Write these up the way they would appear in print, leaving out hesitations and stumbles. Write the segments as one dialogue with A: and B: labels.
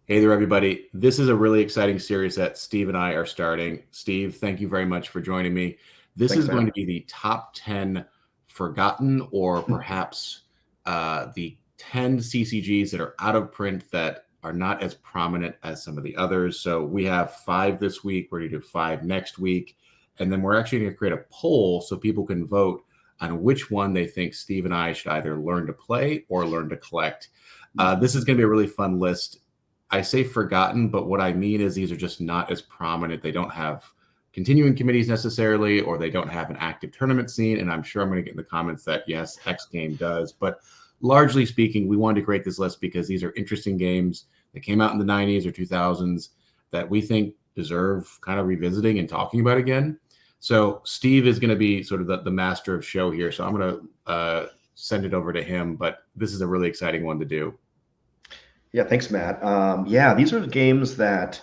A: Hey there, everybody. This is a really exciting series that Steve and I are starting. Steve, thank you very much for joining me. This
B: Thanks,
A: is going to
B: Matt.
A: be the top 10 forgotten or perhaps the 10 CCGs that are out of print that are not as prominent as some of the others. So we have 5 this week. We're going to do 5 next week. And then we're actually going to create a poll so people can vote on which one they think Steve and I should either learn to play or learn to collect. This is going to be a really fun list. I say forgotten, but what I mean is these are just not as prominent. They don't have continuing committees necessarily, or they don't have an active tournament scene. And I'm sure I'm going to get in the comments that yes, X game does. But largely speaking, we wanted to create this list because these are interesting games that came out in the 90s or 2000s that we think deserve kind of revisiting and talking about again. So Steve is going to be sort of the master of show here. So I'm going to send it over to him. But this is a really exciting one to do.
B: Yeah, thanks, Matt. Yeah, these are games that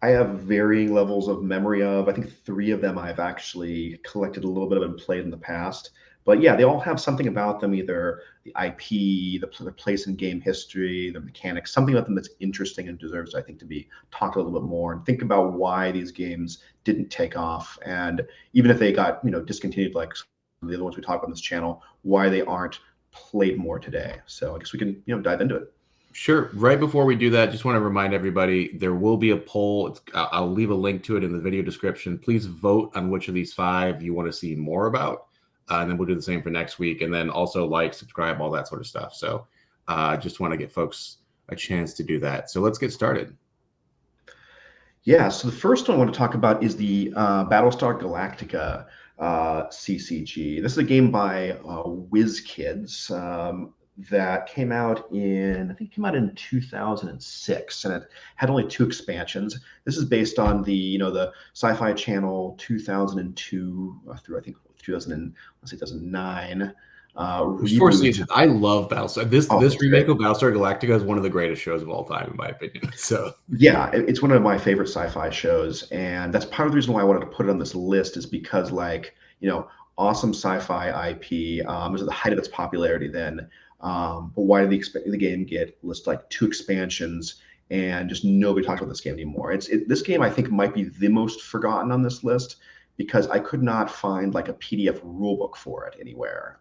B: I have varying levels of memory of. I think three of them I've actually collected a little bit of and played in the past. But yeah, they all have something about them, either the IP, the place in game history, the mechanics, something about them that's interesting and deserves, I think, to be talked a little bit more and think about why these games didn't take off. And even if they got, discontinued like some of the other ones we talk about on this channel, why they aren't played more today. So I guess we can, dive into it.
A: Sure. Right before we do that, just want to remind everybody there will be a poll. I'll leave a link to it in the video description. Please vote on which of these 5 you want to see more about. And then we'll do the same for next week. And then also like, subscribe, all that sort of stuff. So just want to get folks a chance to do that. So let's get started.
B: Yeah, so the first one I want to talk about is the Battlestar Galactica CCG. This is a game by WizKids that came out in 2006, and it had only 2 expansions. This is based on the Sci-Fi Channel 2002 through I think 2009
A: There's 4
B: reboot.
A: seasons. I love Battlestar.
B: Oh,
A: This
B: it's great.
A: remake of Battlestar Galactica is one of the greatest shows of all time, in my opinion. So
B: Yeah, it's one of my favorite sci-fi shows, and that's part of the reason why I wanted to put it on this list is because, awesome sci-fi IP. It was at the height of its popularity then. But why did the game get listed like 2 expansions and just nobody talks about this game anymore? This game I think might be the most forgotten on this list because I could not find like a PDF rulebook for it anywhere.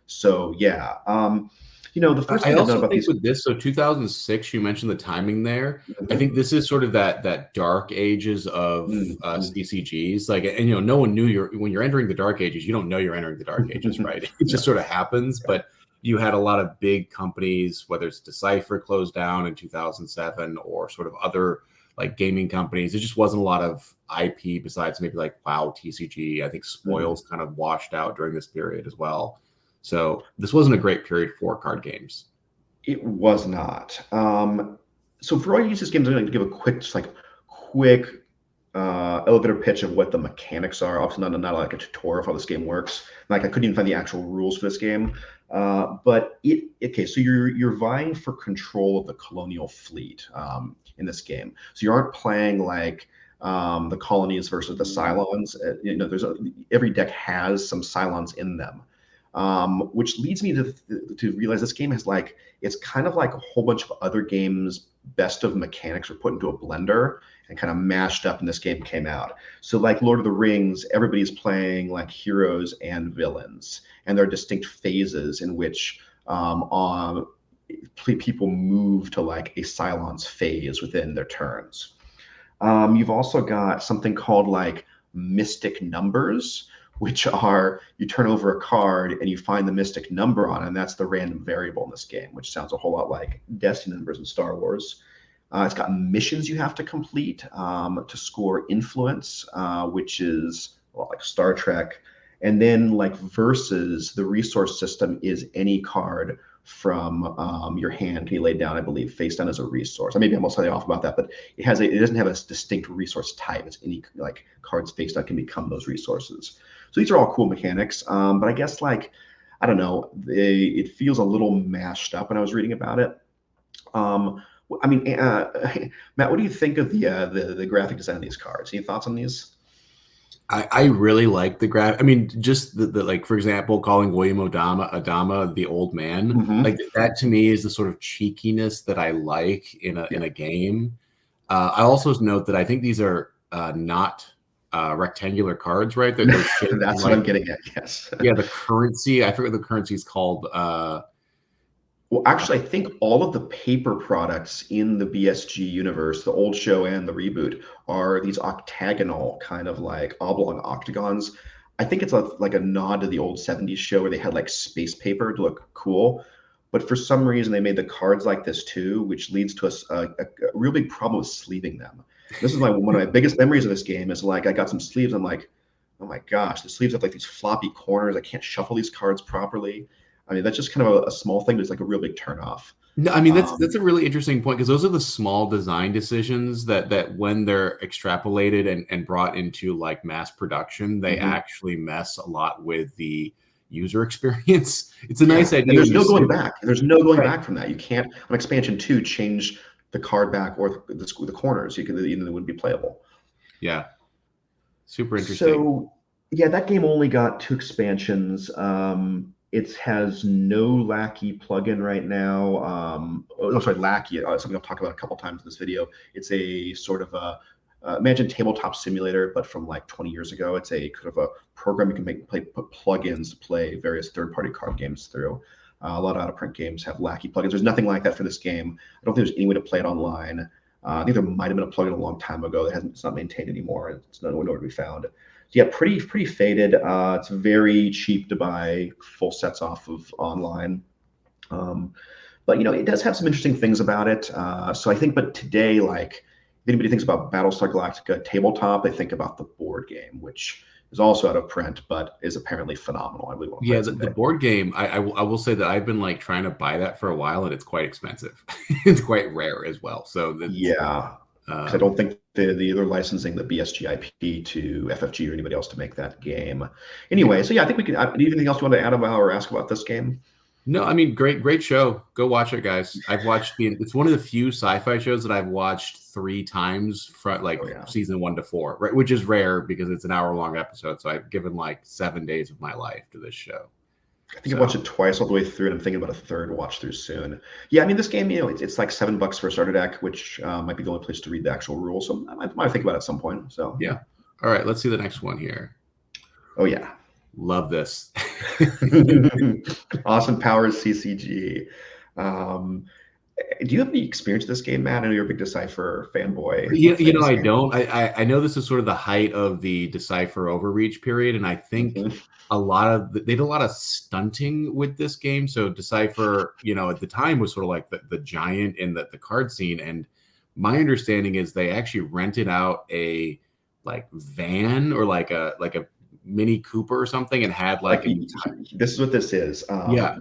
B: So yeah. The first
A: I
B: thing I've known
A: also
B: about
A: think
B: these.
A: with this, so 2006, you mentioned the timing there. I think this is sort of that dark ages of
B: Mhm.
A: CCGs. Like, and no one knew when you're entering the dark ages, you don't know you're entering the dark ages, right? It
B: Yeah,
A: just sort of happens.
B: yeah.
A: But you had a lot of big companies, whether it's Decipher closed down in 2007 or sort of other like gaming companies. There just wasn't a lot of IP besides maybe like WoW TCG. I think
B: Mhm.
A: Spoils kind of washed out during this period as well. So this wasn't a great period for card games.
B: It was not. So for all you use this game, I'm going to give a quick elevator pitch of what the mechanics are. Obviously, not like a tutorial of how this game works. Like I couldn't even find the actual rules for this game. But okay. So you're vying for control of the colonial fleet in this game. So you aren't playing like the colonies versus the Cylons. Every deck has some Cylons in them. Which leads me to realize this game has it's kind of like a whole bunch of other games. Best of mechanics were put into a blender and kind of mashed up, and this game came out. So, like Lord of the Rings, everybody's playing like heroes and villains, and there are distinct phases in which people move to like a Cylon's phase within their turns. You've also got something called like mystic numbers, which are you turn over a card and you find the mystic number on it, and that's the random variable in this game, which sounds a whole lot like Destiny numbers in Star Wars. It's got missions you have to complete to score influence, which is like Star Trek. And then like versus the resource system is any card from your hand can be laid down, I believe, face down as a resource. Maybe I'm slightly off about that, but it doesn't have a distinct resource type. It's any like cards face down can become those resources. So these are all cool mechanics. But I guess I don't know, it feels a little mashed up when I was reading about it. I mean, Matt, what do you think of the graphic design of these cards? Any thoughts on these?
A: I really like the graph. I mean, just the like, for example, calling William Adama the old man, like
B: Hmm.
A: that to me is the sort of cheekiness that I like in
B: Yeah,
A: a game. I also note that I think these are not rectangular cards, right? They're shaped
B: that's what
A: like,
B: I'm getting at. Yes.
A: yeah, the currency. I forget what the currency is called.
B: Well, actually, I think all of the paper products in the BSG universe, the old show and the reboot, are these octagonal kind of like oblong octagons. I think it's like a nod to the old 70s show where they had like space paper to look cool. But for some reason, they made the cards like this too, which leads to a real big problem with sleeving them. This is one of my biggest memories of this game is like I got some sleeves. I'm like, oh my gosh, the sleeves have like these floppy corners. I can't shuffle these cards properly. I mean, that's just kind of a small thing, but it's like a real big turnoff.
A: No, I mean that's
B: Um,
A: a really interesting point because those are the small design decisions that when they're extrapolated and brought into like mass production, they
B: mhm.
A: actually mess a lot with the user experience. It's a nice
B: Yeah, and
A: idea
B: there's
A: when you
B: no going
A: sit.
B: back. There's no going
A: Right.
B: back from that. You can't on expansion two change the card back or the corners. It wouldn't be playable.
A: Yeah, super interesting.
B: So yeah, that game only got two expansions. It has no Lackey plugin right now. Oh, no, sorry, Lackey. Something I'll talk about a couple times in this video. It's a sort of a imagine tabletop simulator, but from like 20 years ago. It's a kind of a program you can put plugins to play various third-party card games through. A lot of out-of-print games have Lackey plugins. There's nothing like that for this game. I don't think there's any way to play it online. I think there might have been a plugin a long time ago that hasn't. It's not maintained anymore. It's nowhere to be found. Yeah, pretty faded. It's very cheap to buy full sets off of online. Um, but it does have some interesting things about it. So I think, but today, like if anybody thinks about Battlestar Galactica tabletop, they think about the board game, which is also out of print, but is apparently phenomenal. I really want to play
A: Yeah,
B: it
A: the
B: someday.
A: board game. I will say that I've been like trying to buy that for a while, and it's quite expensive. It's quite rare as well. So that's
B: Yeah, because I
A: um,
B: don't think they're licensing the BSG IP to FFG or anybody else to make that game.
A: yeah.
B: Anyway, so yeah, I think we can. Anything else you want to add about or ask about this game?
A: No, I mean, great show. Go watch it, guys. I've watched the. It's one of the few sci-fi shows that I've watched 3 times from like
B: Oh yeah.
A: season 1 to 4, right? Which is rare because it's an hour-long episode. So I've given like 7 days of my life to this show.
B: I think I watched
A: So
B: it twice all the way through, and I'm thinking about a third watch through soon. Yeah, I mean, this game, it's like $7 for a starter deck, which might be the only place to read the actual rules. So I might think about it at some point. So yeah.
A: yeah. All right, let's see the next one here.
B: Oh yeah.
A: Love this.
B: Austin Powers CCG. Um, do you have any experience with this game, Matt? I know you're a big Decipher fanboy. What do you
A: You
B: think of
A: know,
B: this
A: I
B: game?
A: don't. I know this is sort of the height of the Decipher overreach period, and I think
B: Mhm.
A: they did a lot of stunting with this game. So Decipher, at the time was sort of like the giant in the card scene. And my understanding is they actually rented out a like van or like a Mini Cooper or something and had
B: Like
A: like an entire
B: this is what this is.
A: yeah.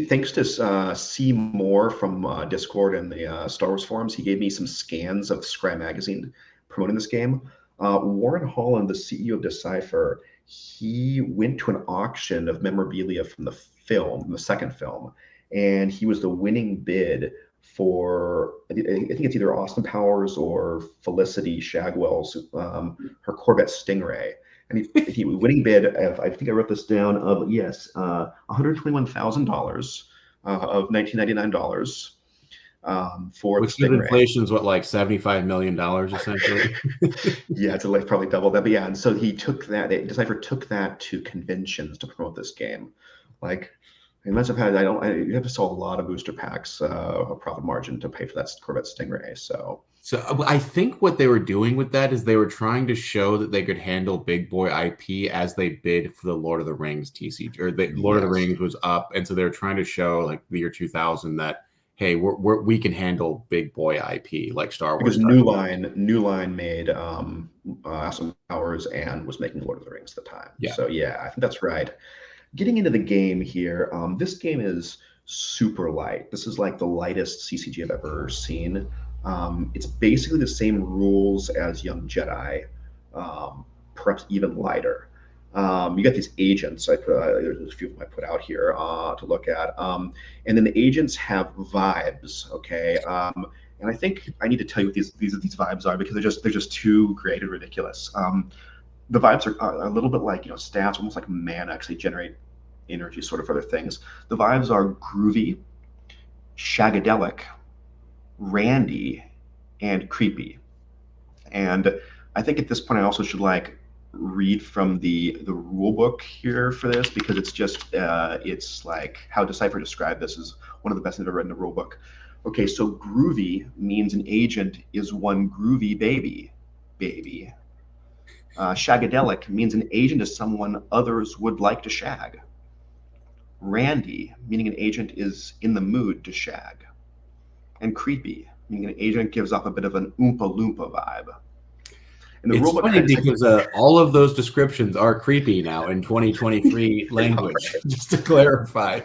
B: Thanks to C Moore from Discord and the Star Wars forums, he gave me some scans of Scry magazine promoting this game. Warren Holland, the CEO of Decipher, he went to an auction of memorabilia from the film, the second film, and he was the winning bid for I think it's either Austin Powers or Felicity Shagwell's her Corvette Stingray, and he winning bid of, I think I wrote this down, of yes, $121,000 of $1999 for the
A: Which with
B: Stingray.
A: inflation is what, like $75 million essentially.
B: Yeah, it's like probably double that. But yeah, and so he took that. Decipher took that to conventions to promote this game. Like, I must have had. You have to sell a lot of booster packs, a profit margin to pay for that Corvette Stingray. So
A: So I think what they were doing with that is they were trying to show that they could handle big boy IP as they bid for the Lord of the Rings TCG, or the Lord of the
B: yes,
A: Rings was up, and so they were trying to show like the year 2000 that hey, we can handle big boy IP like Star
B: because
A: Wars
B: New Line made Austin Powers and was making Lord of the Rings at the time.
A: Yeah,
B: So yeah, I think that's right. Getting into the game here, this game is super light. This is like the lightest CCG I've ever seen. It's basically the same rules as Young Jedi, perhaps even lighter. You got these agents. There's a few of them I put out here to look at, and then the agents have vibes. Okay, and I think I need to tell you what these vibes are because they're just too great and ridiculous. The vibes are a little bit like, stats, almost like mana actually generate energy sort of other things. The vibes are groovy, shagadelic, randy, and creepy. And I think at this point I also should like read from the rule book here for this, because it's like how Decipher described this is one of the best I've ever read in a rule book. Okay, so groovy means an agent is one groovy baby. Shagadelic means an agent is someone others would like to shag. Randy, meaning an agent is in the mood to shag. And creepy, meaning an agent gives off a bit of an Oompa Loompa vibe. And the
A: It's
B: rulebook
A: funny
B: kind of
A: because all of those descriptions are creepy now in 2023 language, just to clarify.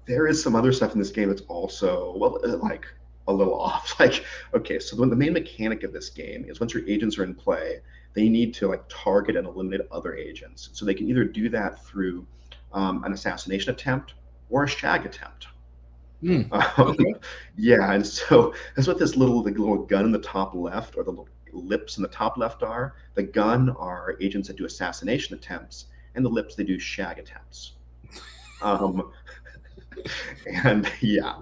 B: there is some other stuff in this game that's also, well, like a little off. Like, okay, so the main mechanic of this game is once your agents are in play, they need to like target and eliminate other agents. So they can either do that through an assassination attempt or a shag attempt.
A: Okay.
B: Yeah, and so that's what this little gun in the top left, or the little lips in the top left are. The gun are agents that do assassination attempts, and the lips they do shag attempts. Um, and yeah,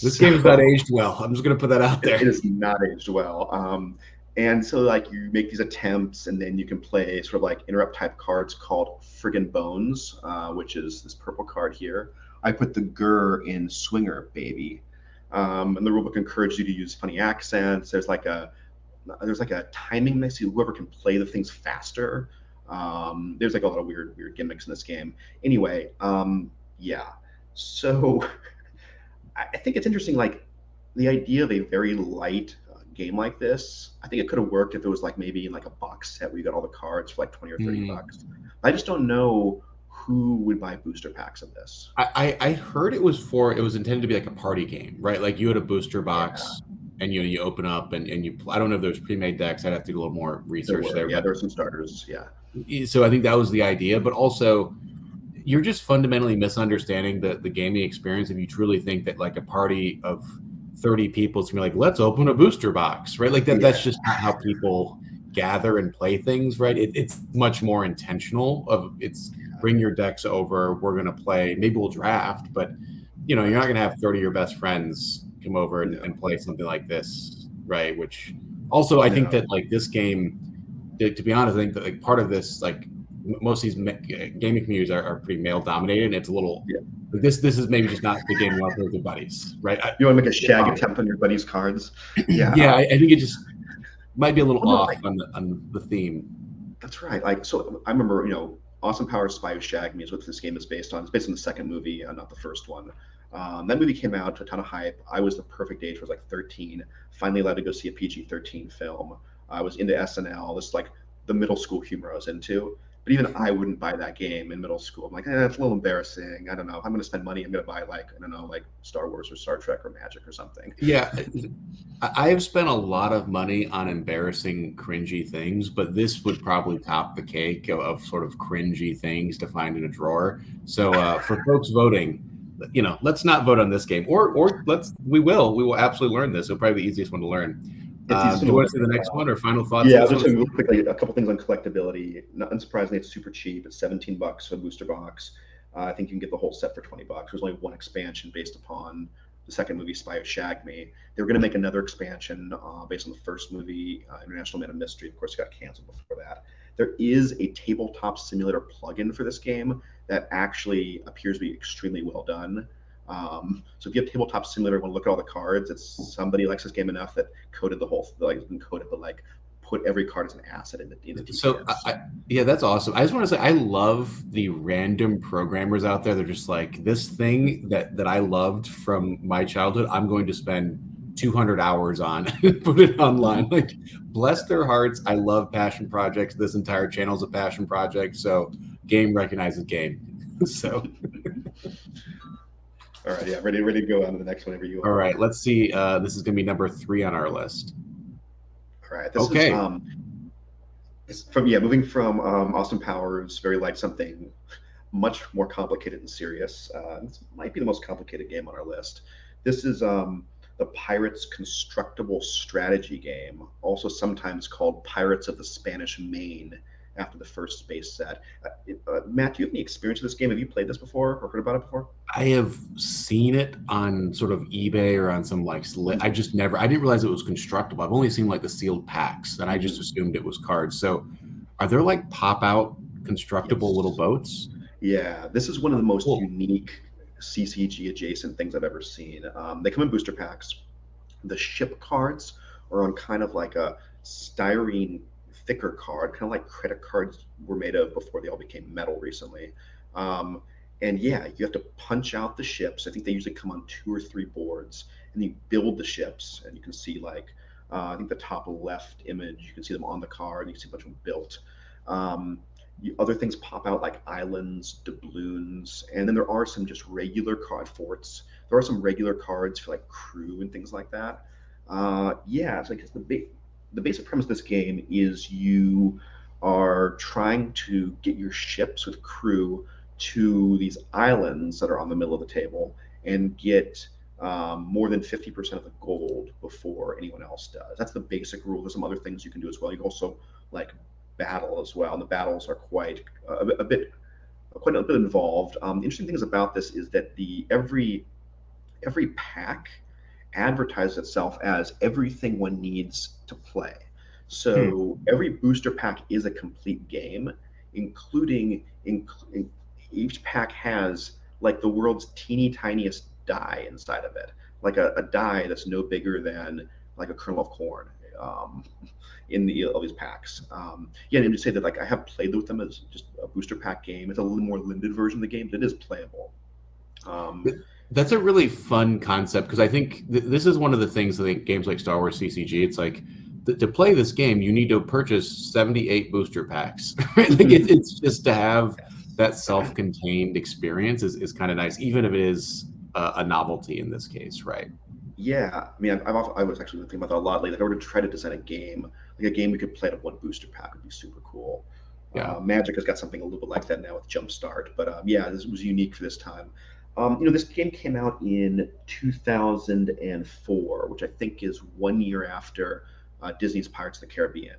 A: This game is not
B: so
A: aged well. I'm just going to put that out
B: it
A: there.
B: is not aged well. And so like you make these attempts, and then you can play sort of like interrupt type cards called Friggin' Bones, which is this purple card here. I put the Gur in Swinger Baby. And the rulebook encourages you to use funny accents. There's like a timing mix. Whoever can play the things faster. There's like a lot of weird gimmicks in this game. Anyway, yeah. So I think it's interesting, like the idea of a very light game like this. I think it could have worked if it was like maybe in like a box set where you got all the cards for like 20 or 30
A: Hmm.
B: bucks. I just don't know who would buy booster packs of this.
A: I heard it was intended to be like a party game, right? Like you had a booster
B: Yeah,
A: box and you open up and I don't know if there's pre-made decks. I'd have to do a little more
B: there
A: research
B: were.
A: there,
B: Yeah,
A: but
B: there were some starters. Yeah.
A: so I think that was the idea. But also, you're just fundamentally misunderstanding the gaming experience if you truly think that like a party of 30 people is gonna be like, let's open a booster box, right? Like that's
B: Yeah.
A: just not how people gather and play things, right? It's much more intentional of it's bring your decks over, we're gonna play, maybe we'll draft, but you're not gonna have 30 of your best friends come over and
B: No.
A: play something like this, right? Which also I think
B: No.
A: that like this game, to be honest, I think that like part of this, like most of these gaming communities are pretty male dominated, and it's a little
B: Yeah.
A: like this is maybe just not the game you want to play with your buddies, right?
B: You want to make a shag attempt on your buddy's cards? Yeah.
A: Yeah, I think it just might be a little
B: Well, no,
A: off on the theme.
B: that's right. Like, so I remember, Awesome Powers Spy Who Shagged Me is what this game is based on. It's based on the second movie, not the first one. That movie came out to a ton of hype. I was the perfect age. I was like 13, finally allowed to go see a PG-13 film. I was into SNL. This is like the middle school humor I was into. But even I wouldn't buy that game in middle school. I'm like, it's a little embarrassing. I don't know. If I'm going to spend money, I'm going to buy like, I don't know, like Star Wars or Star Trek or Magic or something.
A: Yeah, I have spent a lot of money on embarrassing, cringy things, but this would probably top the cake of sort of cringy things to find in a drawer. So for folks voting, let's not vote on this game, or we will absolutely learn this. It'll probably be the easiest one to learn.
B: It's easy
A: Do
B: to
A: you want
B: learn.
A: to see the next one or final thoughts on
B: Yeah, I'll
A: this
B: just
A: one?
B: tell you real quickly a couple things on collectability. Not unsurprisingly, it's super cheap. It's $17 for the booster box. I think you can get the whole set for $20. There's only one expansion based upon the second movie, Spy Who Shagged Me. They were going to make another expansion based on the first movie, International Man of Mystery. Of course, it got canceled before that. There is a tabletop simulator plugin for this game that actually appears to be extremely well done. So if you have tabletop simulator, want to look at all the cards, it's somebody likes this game enough that coded the whole, like didn't code it, but like put every card as an asset in the
A: So
B: TTS.
A: yeah, that's awesome. I just want to say I love the random programmers out there. They're just like this thing that I loved from my childhood. I'm going to spend 200 hours on and put it online. Like bless their hearts. I love passion projects. This entire channel is a passion project. So game recognizes game. So
B: All right, yeah, ready to go on to the next one whenever you
A: all
B: are.
A: right, let's see. This is going to be number 3 on our list.
B: All right, this is
A: Okay.
B: moving from Austin Powers, very light, something much more complicated and serious. This might be the most complicated game on our list. This is the Pirates Constructible Strategy game, also sometimes called Pirates of the Spanish Main, after the first space set. Matt, do you have any experience with this game? Have you played this before or heard about it before?
A: I have seen it on sort of eBay or on some I just never, I didn't realize it was constructible. I've only seen like the sealed packs and I just
B: Mhm.
A: assumed it was cards. So are there like pop out constructible little
B: Yes.
A: boats?
B: Yeah, this is one of the most
A: Cool.
B: unique CCG adjacent things I've ever seen. They come in booster packs. The ship cards are on kind of like a styrene thicker card, kind of like credit cards were made of before they all became metal recently. Um, and yeah, you have to punch out the ships. I think they usually come on 2 or 3 boards, and you build the ships. And you can see like I think the top left image, you can see them on the card, and you can see a bunch of them built. Um, Other things pop out like islands, doubloons, and then there are some just regular card forts. There are some regular cards for like crew and things like that. Yeah, it's like the basic premise of this game is you are trying to get your ships with crew to these islands that are on the middle of the table and get more than 50% of the gold before anyone else does. That's the basic rule. There's some other things you can do as well. You can also like battle as well, and the battles are quite a bit involved. The interesting things about this is that the every pack advertises itself as everything one needs to play.
A: Hmm.
B: So every booster pack is a complete game, including each pack has like the world's teeny tiniest die inside of it, like a die that's no bigger than like a kernel of corn. Um, in all these packs. Yeah, and to say that like I have played with them as just a booster pack game. It's a little more limited version of the game, but it is playable. Um,
A: That's a really fun concept because I think this is one of the things I think games like Star Wars CCG, it's like to play this game, you need to purchase 78 booster packs. Right? Like it's just to have that self-contained experience is kind of nice, even if it is a novelty in this case, right?
B: yeah, I mean, I was actually thinking about that a lot lately. If I were to try to design a game, like a game we could play at one booster pack would be super cool.
A: Yeah.
B: Magic has got something a little bit like that now with Jumpstart, but yeah, this was unique for this time. This game came out in 2004, which I think is 1 year after Disney's Pirates of the Caribbean.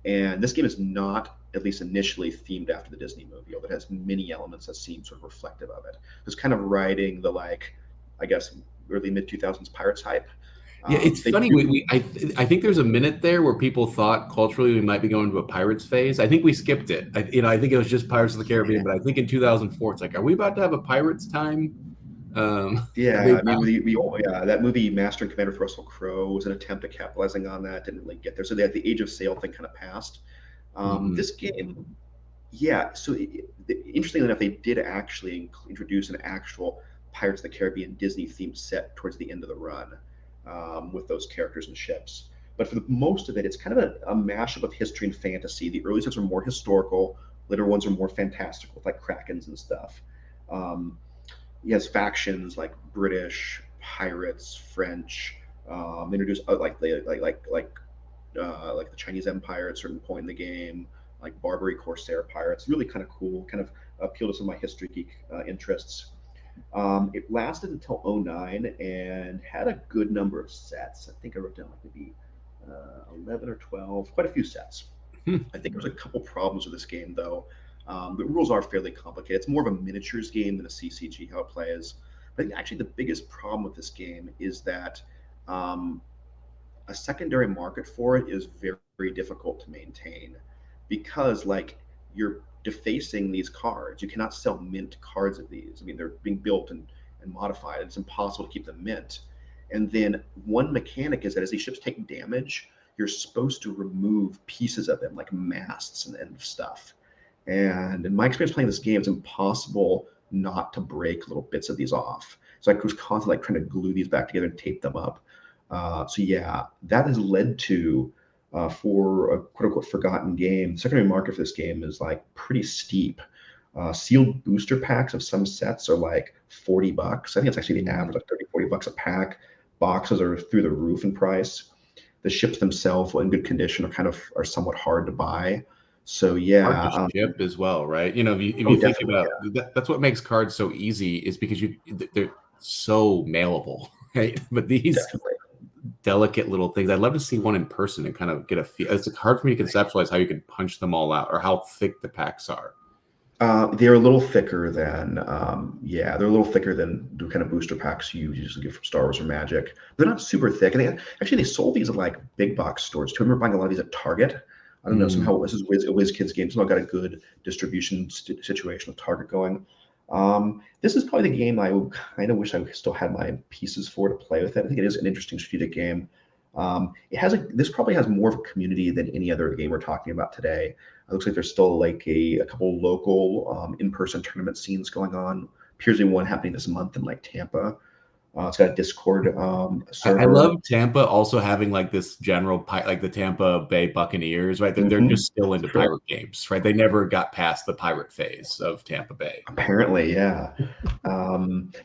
B: And this game is not, at least initially, themed after the Disney movie, although it has many elements that seem sort of reflective of it. It's kind of riding the like, I guess, early mid 2000s Pirates hype.
A: Yeah, it's
B: They
A: funny.
B: do,
A: I think there's a minute there where people thought culturally we might be going to a Pirates phase. I think we skipped it. I think it was just Pirates of the Caribbean, but I think in 2004 it's like, are we about to have a Pirates time?
B: yeah,
A: They
B: I mean, yeah, that movie Master and Commander with Russell Crowe was an attempt at capitalizing on that. Didn't really get there. So they had the Age of Sail thing kind of passed.
A: Mhm.
B: This game, yeah. So interestingly enough, they did actually introduce an actual Pirates of the Caribbean Disney themed set towards the end of the run with those characters and ships. But for the most of it, it's kind of a mashup of history and fantasy. The early sets are more historical. Later ones are more fantastical, with like krakens and stuff. Um, he has factions like British, pirates, French. Introduce like the Chinese Empire at a certain point in the game, like Barbary Corsair pirates. Really kind of cool. Kind of appeal to some of my history geek interests. It lasted until '09 and had a good number of sets. I think I wrote down like maybe 11 or 12, quite a few sets.
A: Hmm.
B: I think there's a couple problems with this game, though. The rules are fairly complicated. It's more of a miniatures game than a CCG, how it plays. But I think actually the biggest problem with this game is that um, a secondary market for it is very, very difficult to maintain because, like, you're defacing these cards. You cannot sell mint cards of these. I mean, they're being built and modified. It's impossible to keep them mint. And then one mechanic is that as these ships take damage, you're supposed to remove pieces of them, like masts and stuff. And in my experience playing this game, it's impossible not to break little bits of these off. So I was constantly like trying to glue these back together and tape them up. So yeah, that has led to for a quote unquote forgotten game. The secondary market for this game is like pretty steep. Sealed booster packs of some sets are like $40. I think it's actually the average, like 30, $40 a pack. Boxes are through the roof in price. The ships themselves, in good condition, are somewhat hard to buy. So
A: Hard
B: yeah,
A: to ship as well, right? If
B: oh
A: you think
B: definitely,
A: about
B: yeah,
A: that's what makes cards so easy is because they're so mailable, right? But these
B: definitely.
A: delicate little things. I'd love to see one in person and kind of get a feel. It's hard for me to conceptualize how you can punch them all out or how thick the packs are.
B: They're a little thicker than, yeah, they're a little thicker than the kind of booster packs you usually get from Star Wars or Magic. They're not super thick, and they sold these at like big box stores too. I remember buying a lot of these at Target. I don't know, somehow this is WizKids game, somehow got a good distribution situation with Target going. This is probably the game I kind of wish I still had my pieces for to play with it. I think it is an interesting strategic game. This probably has more of a community than any other game we're talking about today. It looks like there's still like a couple local in-person tournament scenes going on. Appears to be one happening this month in like Tampa. It's got a Discord server.
A: I love Tampa also having like this general like the Tampa Bay Buccaneers, right? They're just still into pirate games, right? They never got past the pirate phase of Tampa Bay.
B: Apparently, yeah.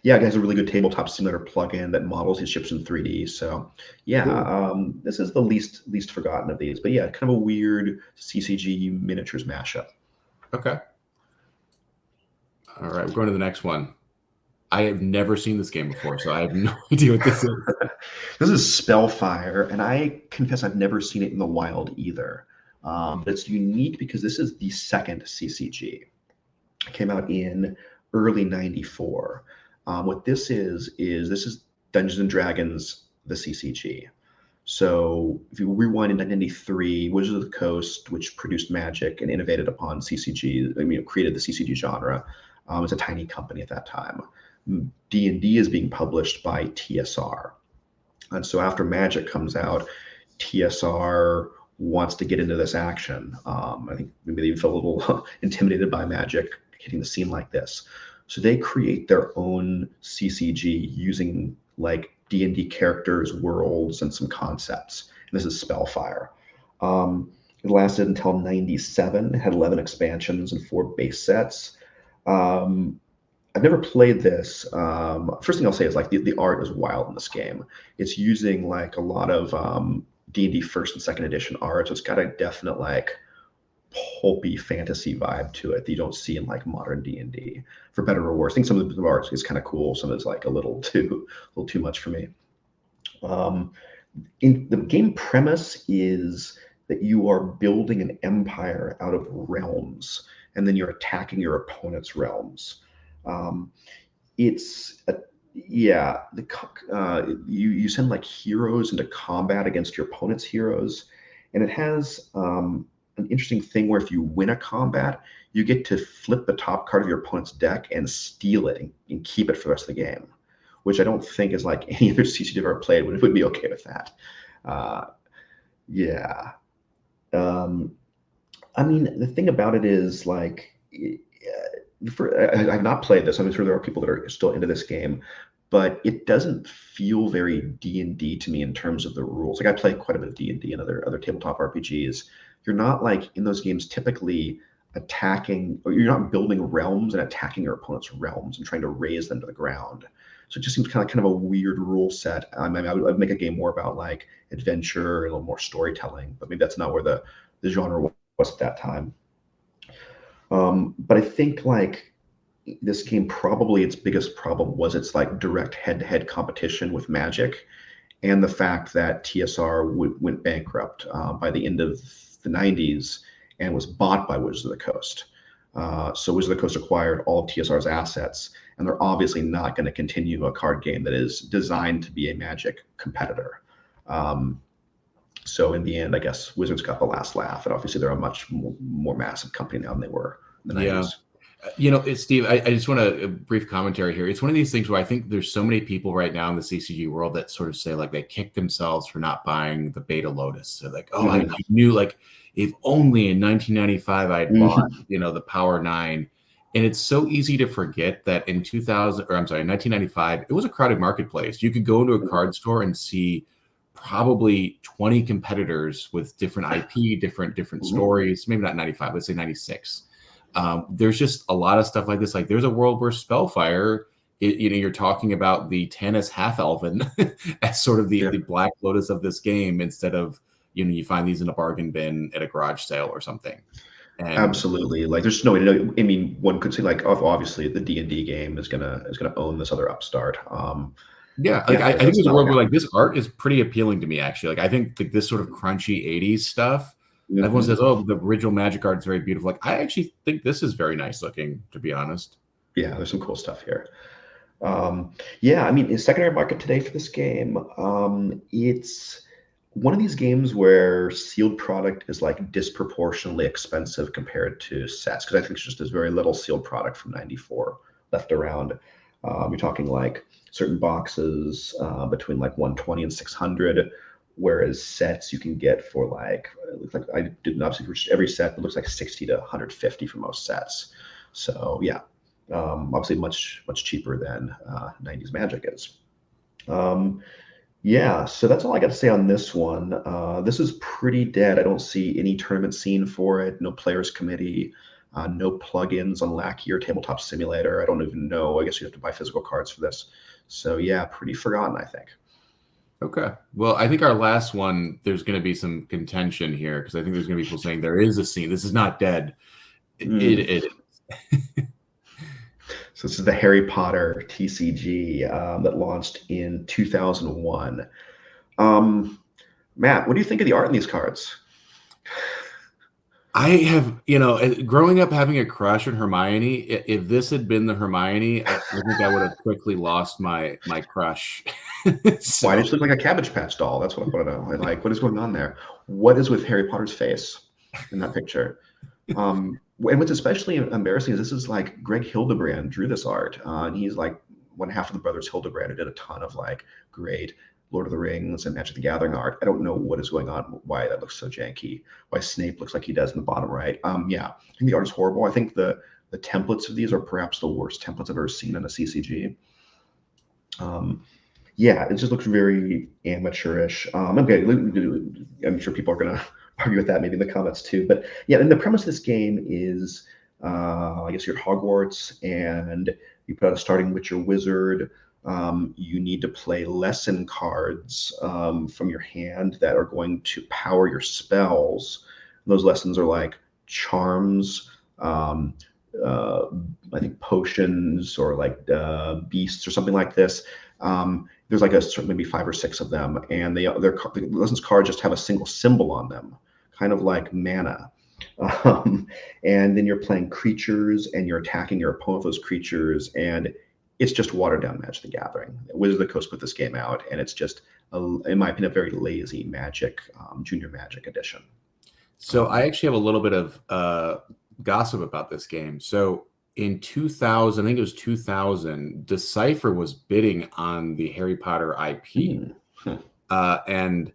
B: Yeah, it has a really good tabletop simulator plugin that models these ships in 3D. So yeah, cool. This is the least forgotten of these. But yeah, kind of a weird CCG miniatures mashup.
A: Okay. All right, we're going to the next one. I have never seen this game before, so I have no idea what this is.
B: This is Spellfire, and I confess I've never seen it in the wild either. But it's unique because this is the second CCG. It came out in early '94. What this is Dungeons and Dragons, the CCG. So if you rewind in 1993, Wizards of the Coast, which produced Magic and innovated upon CCG, created the CCG genre. It's a tiny company at that time. D&D is being published by TSR. And so after Magic comes out, TSR wants to get into this action. I think maybe they even feel a little intimidated by Magic hitting the scene like this. So they create their own CCG using like D&D characters, worlds, and some concepts. And this is Spellfire. It lasted until '97. It had 11 expansions and 4 base sets. I've never played this. First thing I'll say is like the art is wild in this game. It's using like a lot of D&D first and second edition art. So it's got a definite like pulpy fantasy vibe to it that you don't see in like modern D&D, for better or worse. I think some of the art is kind of cool. Some of it's like a little too much for me. In the game premise is that you are building an empire out of realms, and then you're attacking your opponent's realms. You send like heroes into combat against your opponent's heroes, and it has an interesting thing where if you win a combat, you get to flip the top card of your opponent's deck and steal it and keep it for the rest of the game, which I don't think is like any other CCG I've ever played would be okay with that. The thing about it is like, I've not played this. I'm sure there are people that are still into this game, but it doesn't feel very D&D to me in terms of the rules. Like I play quite a bit of D&D and other tabletop RPGs. You're not like in those games typically attacking, or you're not building realms and attacking your opponent's realms and trying to raise them to the ground. So it just seems kind of a weird rule set. I would make a game more about like adventure and a little more storytelling, but maybe that's not where the genre was at that time. But I think like this game, probably its biggest problem was its like direct head-to-head competition with Magic, and the fact that TSR went bankrupt by the end of the '90s and was bought by Wizards of the Coast. So Wizards of the Coast acquired all of TSR's assets, and they're obviously not going to continue a card game that is designed to be a Magic competitor. So in the end, I guess Wizards got the last laugh, and obviously they're a much more massive company now than they were in the 90s.
A: Steve, I just want a brief commentary here. It's one of these things where I think there's so many people right now in the CCG world that sort of say like they kick themselves for not buying the Beta Lotus. They're like, I knew, like, if only in 1995 I'd bought, the Power 9. And it's so easy to forget that in 1995, it was a crowded marketplace. You could go into a card store and see probably 20 competitors with different IP, different stories. Maybe not 95, let's say 96. There's just a lot of stuff like this. Like there's a world where Spellfire, you're talking about the Tanis half-elven as sort of the Black Lotus of this game, instead of, you find these in a bargain bin at a garage sale or something. And
B: absolutely. Like there's no way to know. I mean, one could say like, obviously the D&D game is gonna own this other upstart.
A: Yeah, like
B: Yeah,
A: I think
B: that's
A: there's a
B: not
A: world
B: like
A: where like this art is pretty appealing to me actually. Like I think like this sort of crunchy 80s stuff. Everyone
B: Mhm.
A: says, "Oh, the original Magic art is very beautiful." Like I actually think this is very nice looking, to be honest.
B: Yeah, there's some cool stuff here. Yeah, I mean, the secondary market today for this game, it's one of these games where sealed product is like disproportionately expensive compared to sets because I think it's just there's very little sealed product from '94 left around. You're talking like certain boxes between like 120 and 600, whereas sets you can get for like it looks like I didn't obviously reach every set, but it looks like 60 to 150 for most sets. So yeah, obviously much cheaper than 90s Magic is. Um, yeah, so that's all I got to say on this one. This is pretty dead. I don't see any tournament scene for it, no players committee, no plugins on Lackey or Tabletop Simulator. I don't even know. I guess you have to buy physical cards for this. So yeah, pretty forgotten, I think.
A: Okay. Well, I think our last one, there's going to be some contention here because I think there's going to be people saying there is a scene. This is not dead.
B: Mm.
A: It
B: So this is the Harry Potter TCG that launched in 2001. Um, Matt, what do you think of the art in these cards?
A: I have, growing up having a crush on Hermione, if this had been the Hermione, I think I would have quickly lost my crush.
B: Why does
A: So
B: she look like a Cabbage Patch doll? That's what I want to know. And like, what is going on there? What is with Harry Potter's face in that picture? And what's especially embarrassing is this is like Greg Hildebrand drew this art, and he's like one half of the brothers Hildebrand who did a ton of like great Lord of the Rings and Magic the Gathering art. I don't know what is going on, why that looks so janky, why Snape looks like he does in the bottom right. Yeah, I think the art is horrible. I think the templates of these are perhaps the worst templates I've ever seen in a CCG. Um, yeah, it just looks very amateurish. Okay, I'm sure people are going to argue with that maybe in the comments too. But yeah, and the premise of this game is, I guess you're at Hogwarts and you put out a starting Witcher wizard. You need to play lesson cards from your hand that are going to power your spells. Those lessons are like charms, um, uh, I think potions or like beasts or something like this. There's like a certain maybe five or six of them, and the lessons cards just have a single symbol on them, kind of like mana. Um, and then you're playing creatures, and you're attacking your opponent with those creatures, and it's just watered down Magic the Gathering. Wizards of the Coast put this game out, and it's just, in my opinion, a very lazy Magic, Junior Magic edition.
A: So I actually have a little bit of gossip about this game. So in 2000, I think it was 2000, Decipher was bidding on the Harry Potter IP.
B: Hmm. Hmm.
A: And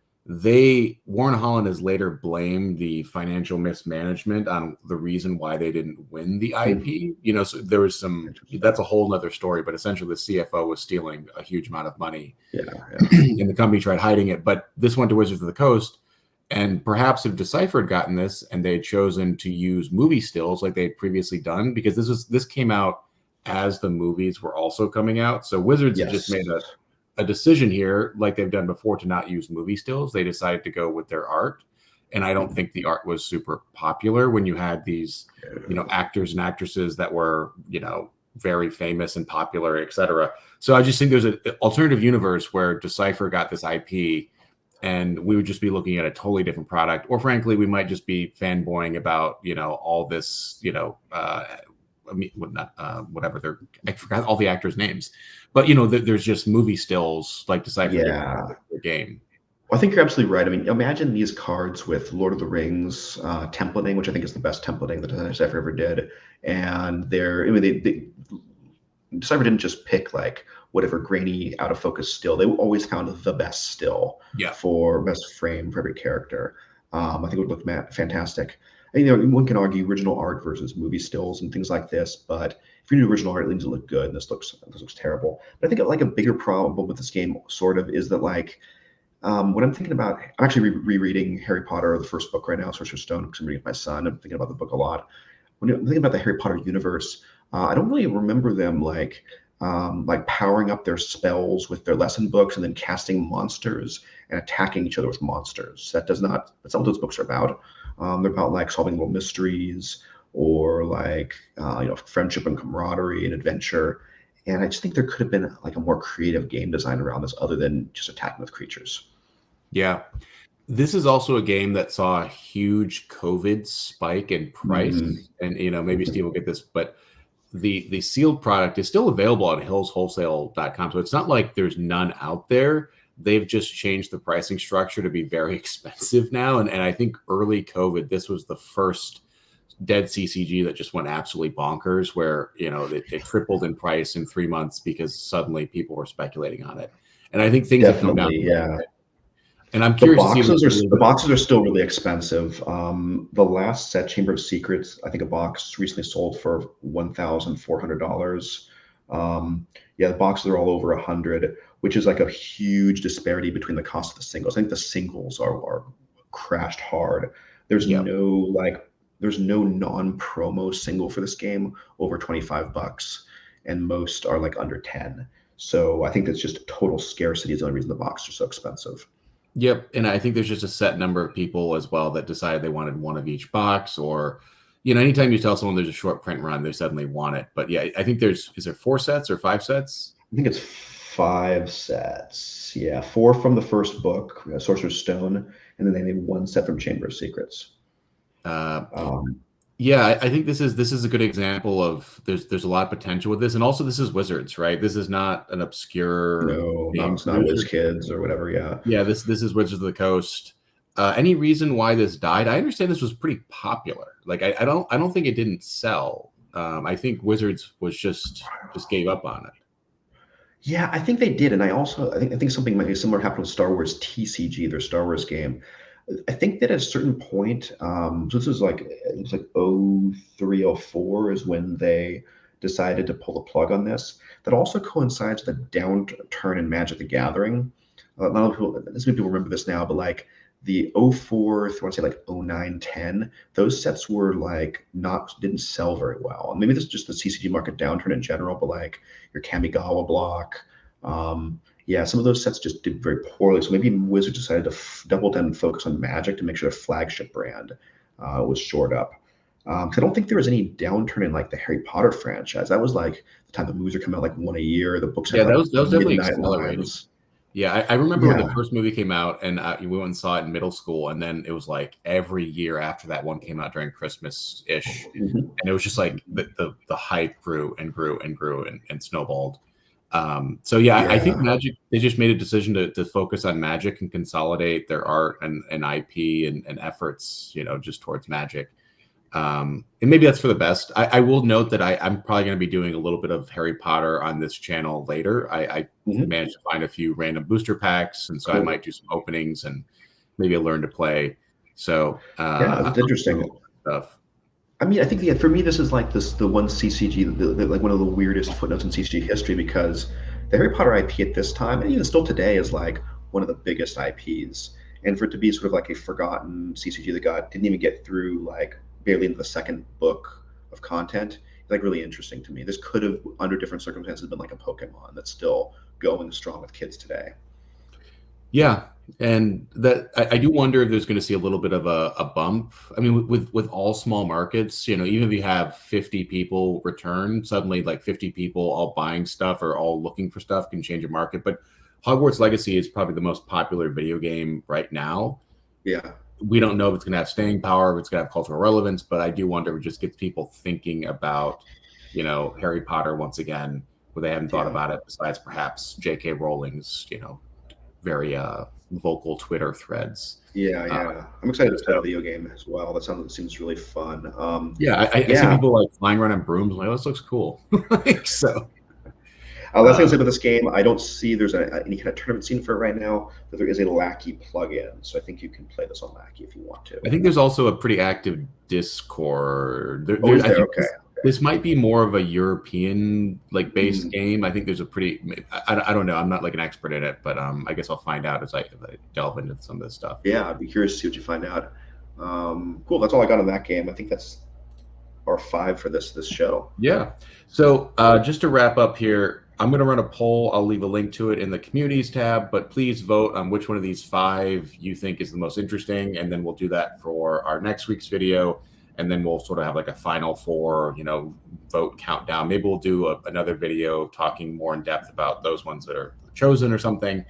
A: Warren Holland has later blamed the financial mismanagement on the reason why they didn't win the
B: Hmm.
A: IP. So there was that's
B: Interesting.
A: a whole nother story, but essentially the CFO was stealing a huge amount of money
B: Yeah, yeah.
A: and the company tried hiding it. But this went to Wizards of the Coast. And perhaps if Decipher had gotten this and they had chosen to use movie stills like they had previously done, because this came out as the movies were also coming out. So Wizards had just
B: Yes.
A: made a decision here, like they've done before, to not use movie stills. They decided to go with their art. And I don't think the art was super popular when you had these, actors and actresses that were, very famous and popular, etc. So I just think there's an alternative universe where Decipher got this IP and we would just be looking at a totally different product, or frankly we might just be fanboying about all this I mean, not whatever they're, I forgot all the actors names, but there's just movie stills like Decipher giving
B: Yeah.
A: the game.
B: Well, I think you're absolutely right. I mean, imagine these cards with Lord of the Rings templating, which I think is the best templating that Decipher ever did. And I mean, they Decipher didn't just pick like whatever grainy, out of focus still. They always found the best still
A: Yeah.
B: for best frame for every character. I think it would look fantastic. And, one can argue original art versus movie stills and things like this, but if you do original art, it needs to look good. And this looks terrible. But I think like a bigger problem with this game sort of is that like when I'm thinking about, I'm actually rereading Harry Potter, the first book right now, Sorcerer's Stone, because I'm reading it with my son. I'm thinking about the book a lot. When I'm thinking about the Harry Potter universe, I don't really remember them like powering up their spells with their lesson books and then casting monsters and attacking each other with monsters. That's not what those books are about. They're about like solving little mysteries or like friendship and camaraderie and adventure. And I just think there could have been like a more creative game design around this other than just attacking with creatures.
A: Yeah. This is also a game that saw a huge COVID spike in price.
B: Mhm.
A: And, maybe Steve will get this, but the sealed product is still available on hillswholesale.com. So it's not like there's none out there. They've just changed the pricing structure to be very expensive now. And I think early COVID, this was the first dead CCG that just went absolutely bonkers, where, it tripled in price in 3 months because suddenly people were speculating on it. And I think things have come down
B: Definitely,
A: a little
B: yeah.
A: bit. And I'm curious to see if we see a little
B: The
A: bit.
B: boxes are still really expensive. The last set, Chamber of Secrets, I think a box recently sold for $1,400. Yeah, the boxes are all over 100, which is like a huge disparity between the cost of the singles. I think the singles are crashed hard. There's
A: Yeah.
B: no like there's no non-promo single for this game over $25, and most are like under 10. So I think that's just total scarcity is the only reason the boxes are so expensive.
A: Yep. And I think there's just a set number of people as well that decided they wanted one of each box, or, anytime you tell someone there's a short print run, they suddenly want it. But yeah, I think is there 4 sets or 5 sets?
B: I think it's 5 sets. Yeah, 4 from the first book, Sorcerer's Stone, and then they made 1 set from Chamber of Secrets.
A: Uh,
B: Um,
A: yeah, I think this is a good example of there's a lot of potential with this. And also this is Wizards, right? This is not an obscure
B: no,
A: game
B: not Whiz
A: producer.
B: Kids or whatever. Yeah,
A: Yeah, this is Wizards of the Coast. Any reason why this died? I understand this was pretty popular. Like I don't think it didn't sell. I think Wizards was just gave up on it.
B: yeah, I think they did, and I think something might be similar happened with Star Wars TCG, their Star Wars game. I think that at a certain point, so this is like it was like 03, 04 is when they decided to pull the plug on this. That also coincides with the downturn in Magic the Gathering. Not a lot of people, this many people remember this now, but like the 04 through I want to say like 09, 10, those sets were like not didn't sell very well. And maybe this is just the CCG market downturn in general, but like your Kamigawa block. Yeah, some of those sets just did very poorly. So maybe Wizards decided to double down and focus on Magic to make sure their flagship brand was shored up. 'Cause I don't think there was any downturn in like the Harry Potter franchise. That was like the time the movies are coming out like one a year. The books had
A: Yeah,
B: like
A: that was definitely
B: midnight
A: accelerated.
B: lines.
A: Yeah, I remember when the
B: Yeah.
A: first movie came out, and we went and saw it in middle school, and then it was like every year after that one came out during Christmas ish,
B: Mhm.
A: and it was just like the hype grew and grew and grew and snowballed. So yeah, I think
B: Yeah.
A: Magic, they just made a decision to focus on Magic and consolidate their art and IP and efforts, just towards Magic. And maybe that's for the best. I will note that I'm probably going to be doing a little bit of Harry Potter on this channel later. I
B: Mhm.
A: managed to find a few random booster packs, and so I
B: Cool.
A: might do some openings and maybe learn to play. So
B: Yeah, that's
A: I'll be doing
B: interesting.
A: all that stuff.
B: I mean, I think yeah, for me, this is like the one CCG, like one of the weirdest footnotes in CCG history because the Harry Potter IP at this time, and even still today, is like one of the biggest IPs. And for it to be sort of like a forgotten CCG that didn't even get through like barely into the second book of content, is like really interesting to me. This could have, under different circumstances, been like a Pokemon that's still going strong with kids today.
A: Yeah, and that I do wonder if there's going to see a little bit of a bump. I mean, with all small markets, even if you have 50 people return, suddenly like 50 people all buying stuff or all looking for stuff can change a market. But Hogwarts Legacy is probably the most popular video game right now.
B: Yeah,
A: We don't know if it's going to have staying power, if it's going to have cultural relevance, but I do wonder if it just gets people thinking about, Harry Potter once again, where they haven't thought
B: yeah.
A: about it besides perhaps J.K. Rowling's, very vocal Twitter threads.
B: Yeah,
A: Uh,
B: yeah. I'm excited to play the
A: so
B: video game as well. Seems really fun.
A: yeah, I see
B: Yeah.
A: people like flying around on brooms. I'm like, oh, this looks cool. Like, so
B: Last thing I'll say
A: um,
B: about this game, I don't see there's any kind of tournament scene for it right now, but there is a Lackey plugin, so I think you can play this on Lackey if you want to.
A: I think there's also a pretty active Discord.
B: Oh, is
A: I
B: there?
A: think
B: Okay.
A: this might be more of a European like based
B: Mm,
A: game. I think there's a pretty. I don't know. I'm not like an expert in it, but I guess I'll find out as I delve into some of this stuff.
B: yeah, I'd be curious to see what you find out. Cool. That's all I got on that game. I think that's our 5 for this show.
A: Yeah. So just to wrap up here, I'm going to run a poll. I'll leave a link to it in the communities tab, but please vote on which one of these 5 you think is the most interesting. And then we'll do that for our next week's video. and then we'll sort of have like a final four, vote countdown. Maybe we'll do another video talking more in depth about those ones that are chosen or something.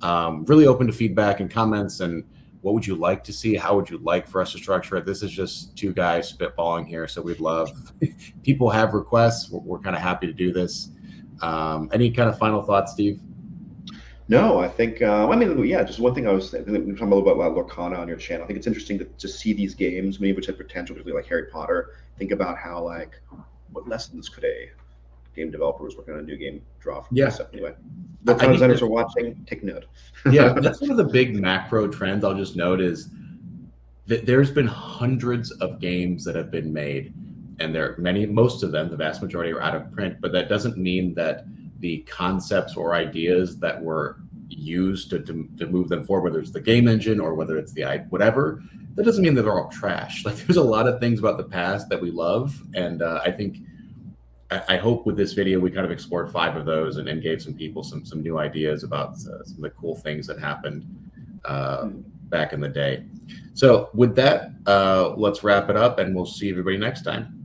A: Really open to feedback and comments, and what would you like to see? How would you like for us to structure it? This is just two guys spitballing here, so we'd love people have requests. We're kind of happy to do this. Any kind of final thoughts, Steve?
B: No, I think, yeah, just one thing I was thinking, we were talking a little bit about Lorcana on your channel. I think it's interesting to see these games, many of which have potential, particularly like Harry Potter. Think about how, like, what lessons could a game developer who's working on a new game draw from this. Anyway, Lorcana designers are watching, take note.
A: Yeah, that's one of the big macro trends I'll just note is that there's been hundreds of games that have been made, and most of them, the vast majority, are out of print, but that doesn't mean that the concepts or ideas that were used to move them forward, whether it's the game engine or whether it's the whatever, that doesn't mean that they're all trash. Like, there's a lot of things about the past that we love, and I hope with this video we kind of explored 5 of those and gave some people some new ideas about some of the cool things that happened back in the day. So with that, let's wrap it up, and we'll see everybody next time.